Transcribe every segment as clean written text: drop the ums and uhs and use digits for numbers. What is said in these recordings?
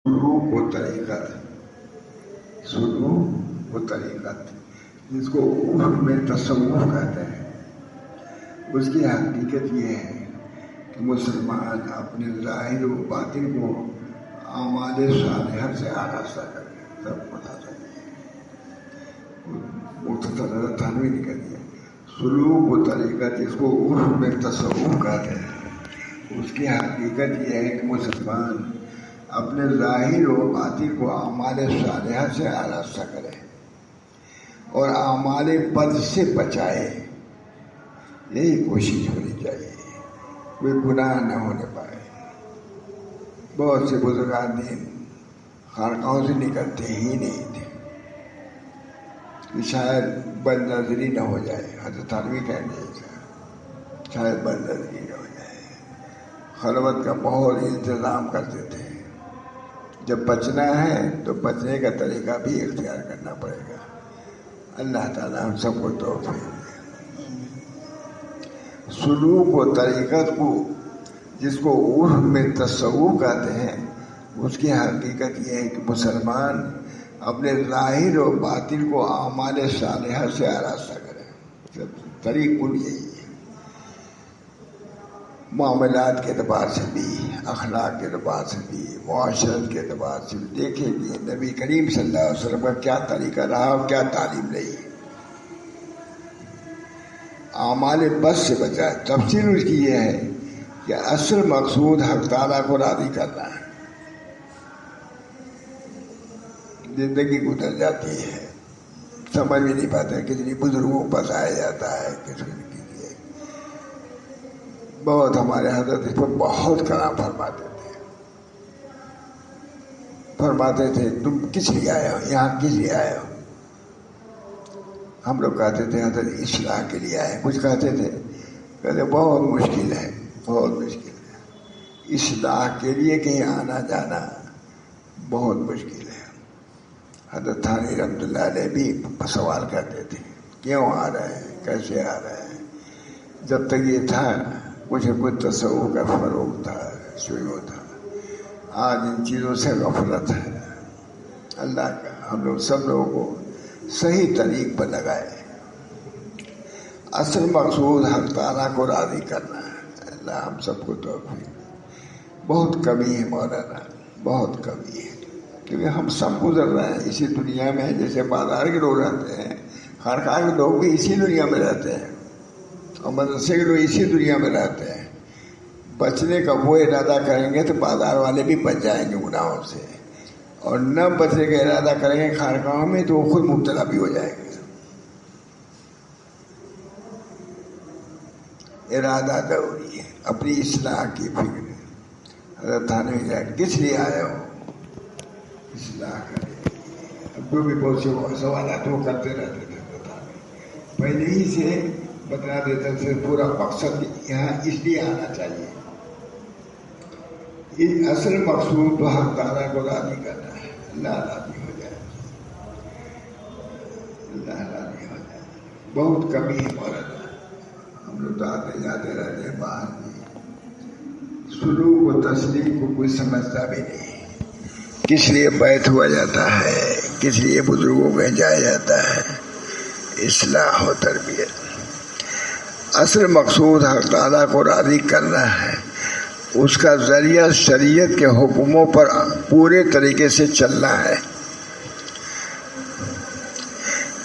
سلوک و طریقت، سلوک و طریقت جس کو عرف میں تصوف کہتے ہیں، اس کی حقیقت یہ ہے کہ مسلمان اپنے ظاہر و باطن کو اعمال صالحہ سے آراستہ کرے. سب بتا سکتے مختصر تھانوی نے کہہ دیا. سلوک و طریقت جس کو عرف میں تصوف کہتے ہیں، اس کی حقیقت یہ ہے کہ مسلمان اپنے ظاہر و باطن کو اعمال صالحہ سے آراستہ کرے اور اعمال بد سے بچائے. یہی کوشش ہونی چاہیے، کوئی گناہ نہ ہونے پائے. بہت سے بزرگان دین خانقاہوں سے نکلتے ہی نہیں تھے کہ شاید بد نظری نہ ہو جائے. حضرت تھانوی کہتے ہیں شاید بد نظری نہ ہو جائے. خلوت کا بہت انتظام کرتے تھے. جب بچنا ہے تو بچنے کا طریقہ بھی اختیار کرنا پڑے گا. اللہ تعالیٰ ہم سب کو توفیق دے. سلوک و طریقت کو جس کو عرف میں تصوف کہتے ہیں، اس کی حقیقت یہ ہے کہ مسلمان اپنے ظاہر و باطن کو اعمال صالحہ سے آراستہ کرے. طریق کل یہی ہے. معاملات کے اعتبار سے بھی، اخلاق کے اعتبار سے بھی، معاشرت کے اعتبار سے بھی دیکھیں کہ نبی کریم صلی اللہ علیہ وسلم کا کیا طریقہ رہا اور کیا تعلیم رہی. اعمال بد سے بچائے. تفصیل اس کی یہ ہے کہ اصل مقصود حق تعالیٰ کو راضی کرنا ہے. زندگی گزر جاتی ہے، سمجھ بھی نہیں پاتے. کتنی بزرگوں کو بتایا جاتا ہے کسی کے لیے. بہت ہمارے حضرت اس پر بہت کلام فرماتے تھے تم کس لیے آئے ہو یہاں، کس لیے آئے ہو؟ ہم لوگ کہتے تھے حضرت اصلاح کے لیے آئے. کچھ کہتے بہت مشکل ہے، بہت مشکل ہے. اصلاح کے لیے کہیں آنا جانا بہت مشکل ہے. حضرت تھانوی رحمۃ اللہ علیہ بھی سوال کرتے تھے کیوں آ رہے ہیں، کیسے آ رہے ہیں. جب تک یہ تھا کچھ تصوف کا فروغ تھا، شروع تھا. آج ان چیزوں سے غفلت ہے. اللہ کا ہم لوگ سب لوگوں کو صحیح طریق پر لگائے. اصل مقصود حق تعالیٰ کو راضی کرنا ہے. اللہ ہم سب کو توفیق. بہت کمی ہے مولانا، بہت کمی ہے. کیونکہ ہم سب گزر رہے ہیں اسی دنیا میں. جیسے بازار کے لوگ رہتے ہیں، خانقاہ کے لوگ بھی اسی دنیا میں رہتے ہیں، اور مدرسے کے لوگ اسی دنیا میں رہتے ہیں. بچنے کا وہ ارادہ کریں گے تو بازار والے بھی بچ جائیں گے گناہوں سے، اور نہ بچنے کا ارادہ کریں گے خانقاہوں میں تو وہ خود مبتلا بھی ہو جائیں گے. ارادہ ضروری ہے. اپنی اصلاح کی فکر. حضرت تھانوی جان کس لیے آئے ہو؟ اصلاح کرے. اب جو بھی بہت سے سوالات وہ کرتے رہتے تھے. پہلے ہی سے بتا دیتے تھے پورا مقصد یہاں اس لیے آنا چاہیے. اصل مقصود تو حق تعالیٰ کو راضی کرنا ہے. اللہ راضی ہو جائے، اللہ راضی ہو جائے. بہت کمی ہے مولانا. ہم لوگ تو آتے جاتے رہتے ہیں باہر بھی. سلوک و تسلیم کو کوئی سمجھتا بھی نہیں. کس لیے بیعت ہوا جاتا ہے، کس لیے بزرگوں کو جایا جاتا ہے. اصلاح و تربیت. اصل مقصود حق تعالیٰ کو راضی کرنا ہے. اس کا ذریعہ شریعت کے حکموں پر پورے طریقے سے چلنا ہے.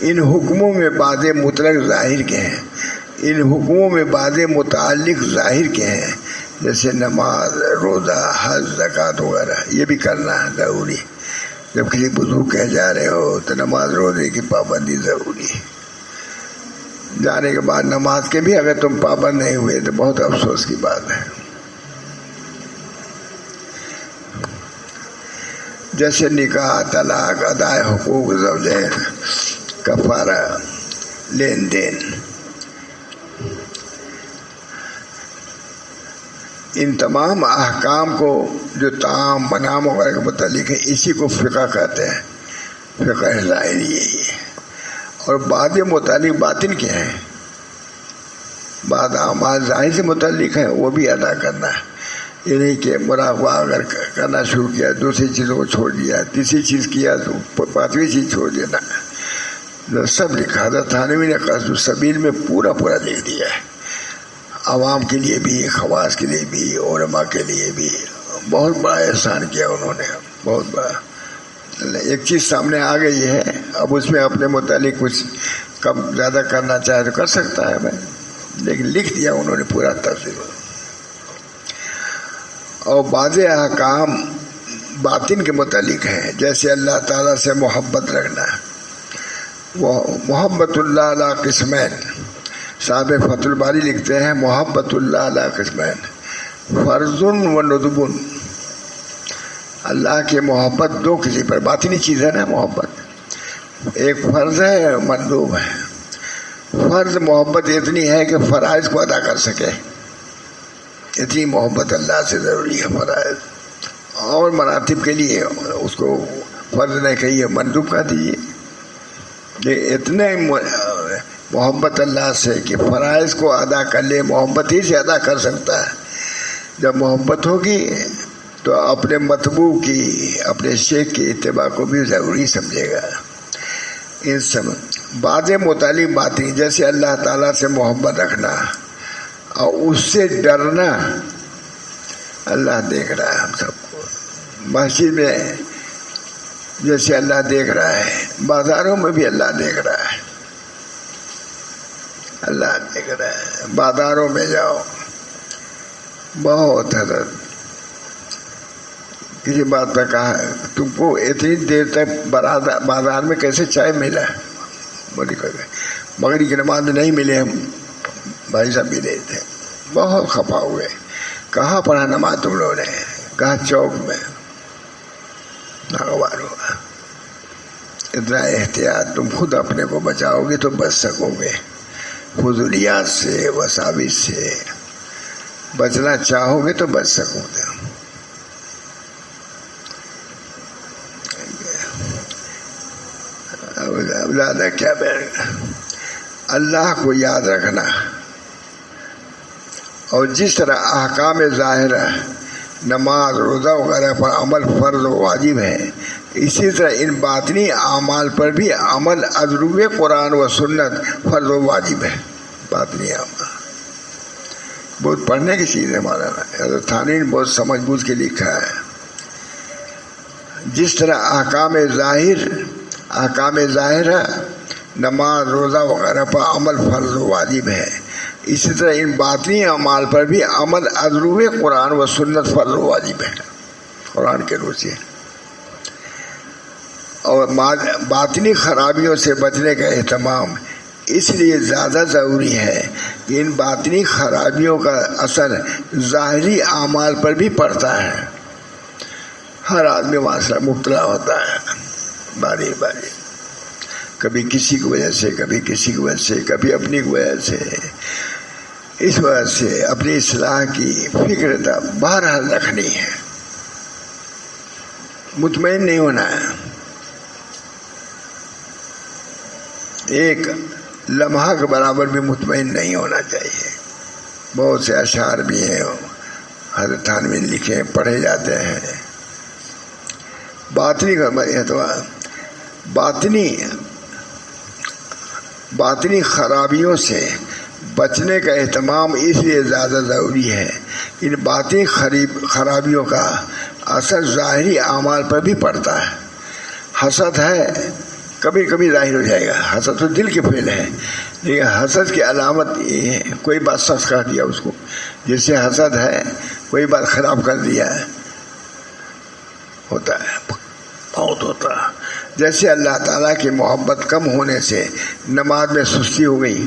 ان حکموں میں بعض مطلق ظاہر کے ہیں، ان حکموں میں بعض متعلق ظاہر کے ہیں، جیسے نماز، روزہ، حج، زکوٰۃ وغیرہ. یہ بھی کرنا ہے ضروری. جب کسی بزرگ کہہ جا رہے ہو تو نماز روزے کی پابندی ضروری ہے. جانے کے بعد نماز کے بھی اگر تم پابند نہیں ہوئے تو بہت افسوس کی بات ہے. جیسے نکاح، طلاق، ادائے حقوق زوجین، کفارہ، لین دین. ان تمام احکام کو جو طعام منام وغیرہ کے متعلق ہے، اسی کو فقہ کہتے ہیں. فقہ ظاہری یہی ہے. اور بعض متعلق باطن کے ہیں، بعض اعمال ظاہر سے متعلق ہیں، وہ بھی ادا کرنا ہے. یہ نہیں کہ مراقبہ اگر کرنا شروع کیا دوسری چیزوں کو چھوڑ دیا، تیسری چیز کیا تو پانچویں چیز چھوڑ دینا، سب لکھا تھا تھانوی نے قصد السبیل میں پورا لکھ دیا ہے، عوام کے لیے بھی، خواص کے لیے بھی، علماء کے لیے بھی بہت بڑا احسان کیا انہوں نے، بہت بڑا۔ ایک چیز سامنے آ گئی ہے، اب اس میں اپنے متعلق کچھ کم زیادہ کرنا چاہے تو کر سکتا ہے بھائی، لیکن لکھ دیا انہوں نے پورا تفصیل۔ اور بعض احکام باطن کے متعلق ہیں، جیسے اللہ تعالیٰ سے محبت رکھنا، وہ محبت اللہ علیہ قسمین، صاحب فتح الباری لکھتے ہیں محبت اللہ علیہ قسمین فرض و ندب، اللہ کی محبت دو کسی پر، باطنی چیز ہے نا محبت، ایک فرض ہے مندوب ہے۔ فرض محبت اتنی ہے کہ فرائض کو ادا کر سکے، اتنی محبت اللہ سے ضروری ہے فرائض، اور مراتب کے لیے اس کو فرض نہیں کہیے مندوب کہہ دیجیے، یہ اتنے محبت اللہ سے کہ فرائض کو ادا کر لے، محبت ہی سے ادا کر سکتا ہے۔ جب محبت ہوگی تو اپنے مطبوع کی، اپنے شیخ کی اتباع کو بھی ضروری سمجھے گا۔ ان سب بعض متعلق باتیں جیسے اللہ تعالیٰ سے محبت رکھنا اور اس سے ڈرنا، اللہ دیکھ رہا ہے ہم سب کو، مسجد میں جیسے اللہ دیکھ رہا ہے، بازاروں میں بھی اللہ دیکھ رہا ہے، اللہ دیکھ رہا ہے۔ بازاروں میں جاؤ، بہت حضرت کسی بات پہ کہا تم کو اتنی دیر تک بازار میں کیسے چائے ملا، مغرب کی نماز نہیں ملے، ہم بھائی صاحب بھی نہیں تھے، بہت خفا ہوئے، کہاں پڑھا نماز تم لوگوں نے، کہاں چوک میں، ناگوار ہوا۔ اتنا احتیاط، تم خود اپنے کو بچاؤ گے تو بچ سکو گے، فضولیات سے وساوس سے بچنا چاہو گے تو بچ سکو گے۔ زیادہ کیا اللہ کو یاد رکھنا، اور جس طرح احکام ظاہرہ نماز روزہ وغیرہ پر عمل فرض و واجب ہے، اسی طرح ان باطنی اعمال پر بھی عمل ازروب قرآن و سنت فرض و واجب ہے۔ باطنی اعمال بہت پڑھنے کی چیز ہے، مولانا حضرت تھانوی نے بہت سمجھ بوجھ کے لکھا ہے۔ جس طرح احکام ظاہرہ نماز روزہ وغیرہ پر عمل فرض و واجب ہے، اسی طرح ان باطنی اعمال پر بھی عمل ازروب قرآن و سنت فرض و واجب ہے، قرآن کے روح سے۔ اور باطنی خرابیوں سے بچنے کا اہتمام اس لیے زیادہ ضروری ہے کہ ان باطنی خرابیوں کا اثر ظاہری اعمال پر بھی پڑتا ہے، ہر آدمی معاشرہ مبتلا ہوتا ہے باری باری، کبھی کسی کی وجہ سے، کبھی کسی کی وجہ سے، کبھی اپنی کی وجہ سے۔ اس وجہ سے اپنی اصلاح کی فکر بہرحال رکھنی ہے، مطمئن نہیں ہونا ہے، ایک لمحہ کے برابر بھی مطمئن نہیں ہونا چاہیے۔ بہت سے اشعار بھی ہیں حضرت تھانوی نے لکھے، پڑھے جاتے ہیں۔ باطنی کا اعتبار، باطنی خرابیوں سے بچنے کا اہتمام اس لیے زیادہ ضروری ہے، ان باطنی خرابیوں کا اثر ظاہری اعمال پر بھی پڑتا ہے۔ حسد ہے، کبھی کبھی ظاہر ہو جائے گا، حسد تو دل کے فعل ہے، لیکن حسد کی علامت یہ ہے کوئی بات سچ کر دیا اس کو، جس سے حسد ہے کوئی بات خراب کر دیا ہے، ہوتا ہے، بہت ہوتا ہے۔ جیسے اللہ تعالیٰ کی محبت کم ہونے سے نماز میں سستی ہو گئی،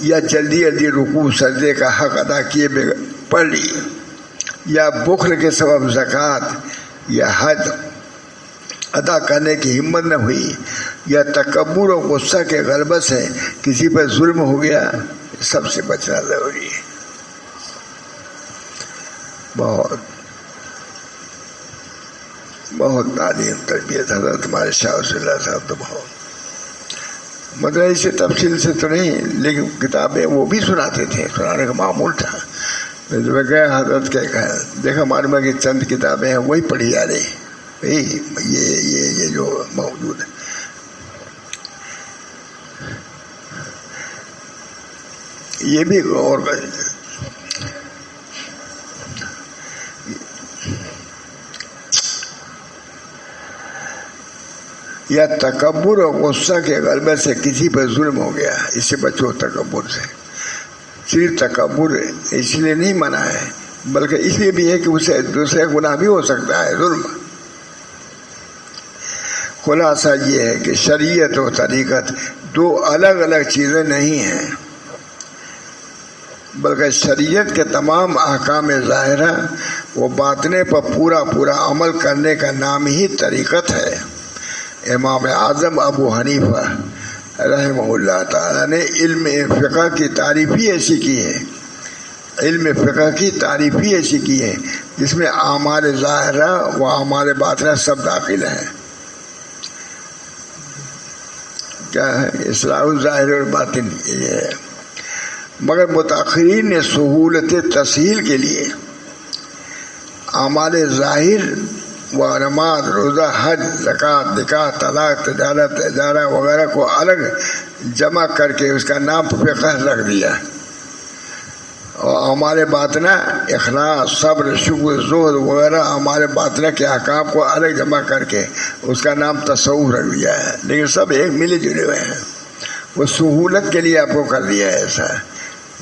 یا جلدی رکوع سجدے کا حق ادا کیے بغیر پڑھ لی، یا بخل کے سبب زکوٰۃ یا حج ادا کرنے کی ہمت نہ ہوئی، یا تکبر و غصہ کے غلبہ سے کسی پر ظلم ہو گیا، سب سے بچنا ضروری ہے۔ بہت تعلیم تربیت حضرت ہمارے شاہ رسول اللہ صاحب تو بہت مدرسے سے تفصیل سے تو نہیں، لیکن کتابیں وہ بھی سناتے تھے، سنانے کا معمول تھا، میں گیا حضرت کے کہا دیکھا معلوم ہے کہ چند کتابیں ہیں وہی پڑھی جا رہی یہ جو موجود ہے. یہ بھی غور کر یا تکبر اور غصہ کے غلبے سے کسی پر ظلم ہو گیا اس سے بچو. تکبر سے صرف تکبر اس لیے نہیں منع ہے بلکہ اس لیے بھی ہے کہ اسے دوسرے گناہ بھی ہو سکتا ہے ظلم. خلاصہ یہ ہے کہ شریعت و طریقت دو الگ الگ چیزیں نہیں ہیں بلکہ شریعت کے تمام احکام ظاہرہ و باطنہ پر پورا عمل کرنے کا نام ہی طریقت ہے. امام اعظم ابو حنیفہ رحمہ اللہ تعالیٰ نے علم فقہ کی تعریف ہی ایسی کی ہے. علم فقہ کی تعریف ہی ایسی کی ہے جس میں اعمال ظاہرہ و اعمال باطنہ سب داخل ہیں. کیا ہے اصلاح الظاہر اور باطن یہ ہے. مگر متاخرین نے سہولت تسہیل کے لیے اعمال ظاہر و نماز روزہ حج زکوٰۃ نکاح طلاق تجارت اجارہ وغیرہ کو الگ جمع کر کے اس کا نام فقہ رکھ دیا اور اعمال باطنہ اخلاص صبر شکر زہد وغیرہ اعمال باطنہ کے احکام کو الگ جمع کر کے اس کا نام تصوف رکھ دیا ہے. لیکن سب ایک ملے جلے ہوئے ہیں. وہ سہولت کے لیے آپ کو کر دیا ہے ایسا.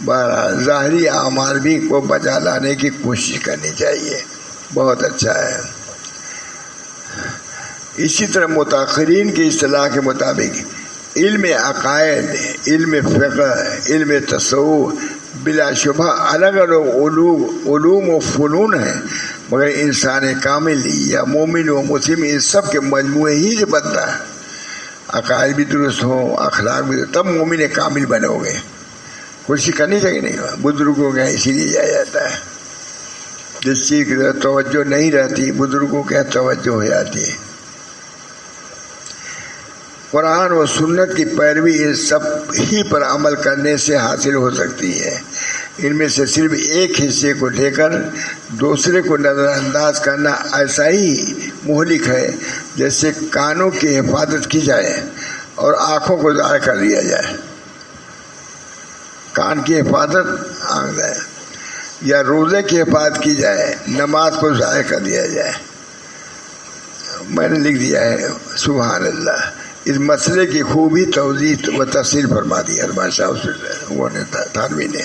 بہرحال ظاہری اعمال بھی کو بچا لانے کی کوشش کرنی چاہیے. بہت اچھا ہے. اسی طرح متاخرین کی اصطلاح کے مطابق علم عقائد علم فقہ علم تصوف بلا شبہ الگ الگ علوم و فنون ہیں مگر انسان کامل یا مومن و مسلم ان سب کے مجموعے ہی سے بنتا ہے. عقائد بھی درست ہوں اخلاق بھی درست تب مومن کامل بنو گے. کوشش کرنی چاہیے نہیں. بزرگوں کے اسی لیے جایا جاتا ہے. جس چیز کی توجہ نہیں رہتی بزرگوں کے توجہ ہو جاتی ہے. قرآن و سنت کی پیروی ان سب ہی پر عمل کرنے سے حاصل ہو سکتی ہے. ان میں سے صرف ایک حصے کو لے کر دوسرے کو نظر انداز کرنا ایسا ہی مہلک ہے جیسے کانوں کی حفاظت کی جائے اور آنکھوں کو ضائع کر دیا جائے. کان کی حفاظت آنکھ ہے یا روزے کی حفاظت کی جائے نماز کو ضائع کر دیا جائے. میں نے لکھ دیا ہے سبحان اللہ. اس مسئلے کی خوبی توضیح و تفصیل فرما دی علامہ شاہ وہ نے تھانوی نے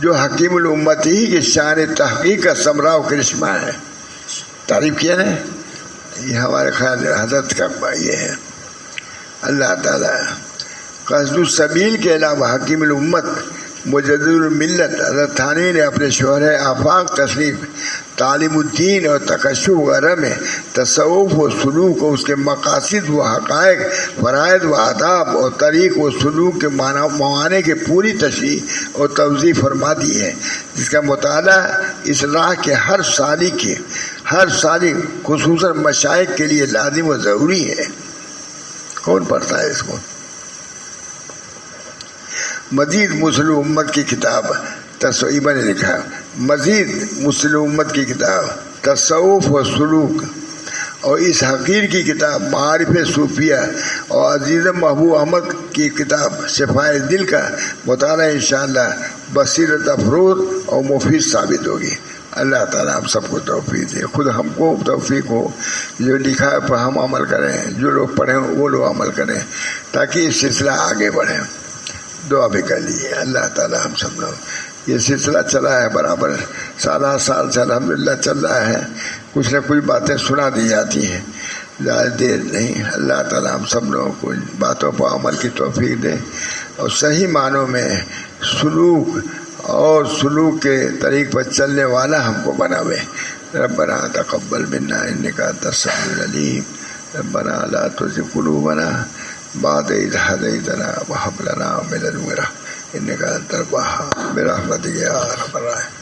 جو حکیم الامت ہی کی شان تحقیق کا ثمرہ و کرشمہ ہے. تعریف کیا نا یہ ہمارے خیال حضرت کا یہ ہے. اللہ تعالیٰ قصد السبیل کے علاوہ حکیم الامت مجدد الملت حضرت تھانوی نے اپنے شہر آفاق تصنیف تعلیم الدین اور تکشف وغیرہ میں تصوف و سلوک اور اس کے مقاصد و حقائق فرائض و آداب اور طریق و سلوک کے معانی کی پوری تشریح اور توضیح فرما دی ہے جس کا مطالعہ اس راہ کے ہر سالک خصوصاً مشائخ کے لیے لازم و ضروری ہے. کون پڑھتا ہے اس کو؟ مزید مسلم امت کی کتاب تصوف نے لکھا مزید مسلم امت کی کتاب تصوف و سلوک اور اس حقیر کی کتاب معارف صوفیہ اور عزیز محبوب احمد کی کتاب شفائے دل کا مطالعہ انشاءاللہ بصیرت افروز اور مفید ثابت ہوگی. اللہ تعالیٰ ہم سب کو توفیق دے. خود ہم کو توفیق ہو جو لکھا ہے پر ہم عمل کریں جو لوگ پڑھیں وہ لوگ عمل کریں تاکہ یہ سلسلہ آگے بڑھے. دعا بھی کر لیجیے. اللہ تعالیٰ ہم سب لوگ یہ سلسلہ چلا ہے برابر سال سے الحمدللہ چل رہا ہے. کچھ نہ کچھ باتیں سنا دی جاتی ہیں زیادہ دیر نہیں. اللہ تعالیٰ ہم سب لوگوں کو ان باتوں پر عمل کی توفیق دے اور صحیح معنوں میں سلوک کے طریق پر چلنے والا ہم کو بناوے. ربنا تقبل منا انک انت السمیع العلیم. ربنا لا تزغ قلوبنا بعد إذ هديتنا وهب لنا من لدنك إنك أنت الوهاب برحمتك يا أرحم الراحمين.